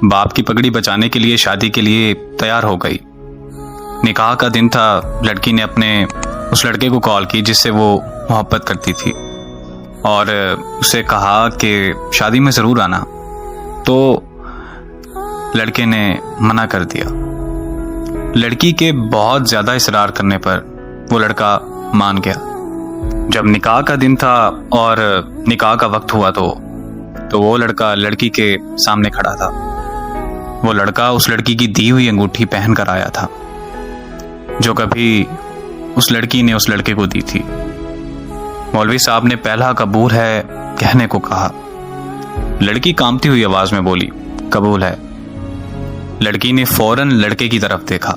बाप की पगड़ी बचाने के लिए शादी के लिए तैयार हो गई। निकाह का दिन था। लड़की ने अपने उस लड़के को कॉल की जिससे वो मोहब्बत करती थी और उसे कहा कि शादी में ज़रूर आना। तो लड़के ने मना कर दिया। लड़की के बहुत ज़्यादा इसरार करने पर वो लड़का मान गया। जब निकाह का दिन था और निकाह का वक्त हुआ तो वो लड़का लड़की के सामने खड़ा था। वो लड़का उस लड़की की दी हुई अंगूठी पहन कर आया था जो कभी उस लड़की ने उस लड़के को दी थी। मौलवी साहब ने पहला कबूल है कहने को कहा। लड़की कांपती हुई आवाज में बोली, कबूल है। लड़की ने फौरन लड़के की तरफ देखा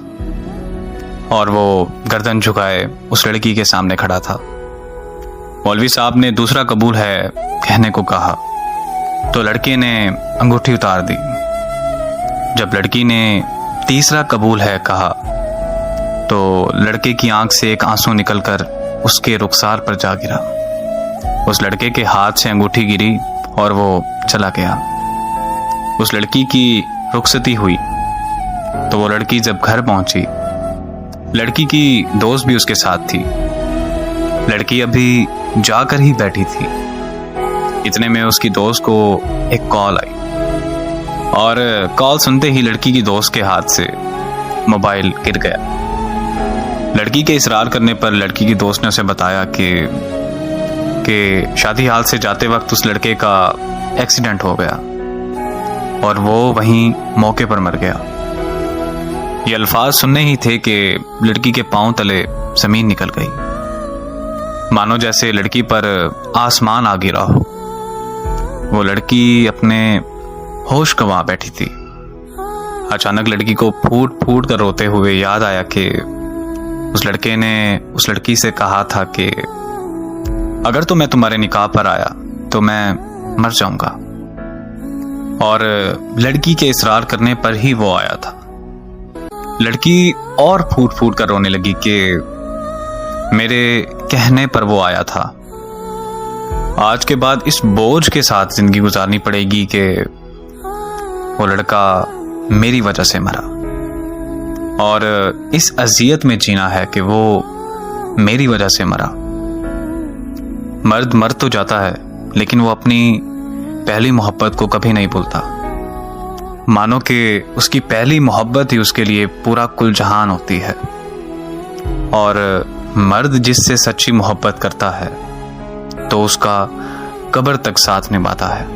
और वो गर्दन झुकाए उस लड़की के सामने खड़ा था। मौलवी साहब ने दूसरा कबूल है कहने को कहा तो लड़के ने अंगूठी उतार दी। जब लड़की ने तीसरा कबूल है कहा तो लड़के की आंख से एक आंसू निकलकर उसके रुखसार पर जा गिरा। उस लड़के के हाथ से अंगूठी गिरी और वो चला गया। उस लड़की की रुखसती हुई तो वो लड़की जब घर पहुंची, लड़की की दोस्त भी उसके साथ थी। लड़की अभी जाकर ही बैठी थी। इतने में उसकी दोस्त को एक कॉल आई और कॉल सुनते ही लड़की की दोस्त के हाथ से मोबाइल गिर गया। लड़की के इसरार करने पर लड़की की दोस्त ने उसे बताया कि शादी हाल से जाते वक्त उस लड़के का एक्सीडेंट हो गया और वो वहीं मौके पर मर गया। ये अल्फाज सुनने ही थे कि लड़की के पांव तले जमीन निकल गई, मानो जैसे लड़की पर आसमान आ गिरा हो। वो लड़की अपने होश गंवा बैठी थी। अचानक लड़की को फूट फूट कर रोते हुए याद आया कि उस लड़के ने उस लड़की से कहा था कि अगर तो मैं तुम्हारे निकाह पर आया तो मैं मर जाऊंगा, और लड़की के इसरार करने पर ही वो आया था। लड़की और फूट फूट कर रोने लगी कि मेरे कहने पर वो आया था। आज के बाद इस बोझ के साथ जिंदगी गुजारनी पड़ेगी कि वो लड़का मेरी वजह से मरा, और इस अजियत में जीना है कि वो मेरी वजह से मरा। मर्द मर तो जाता है लेकिन वो अपनी पहली मोहब्बत को कभी नहीं भूलता। मानो कि उसकी पहली मोहब्बत ही उसके लिए पूरा कुल जहान होती है, और मर्द जिससे सच्ची मोहब्बत करता है तो उसका कब्र तक साथ निभाता है।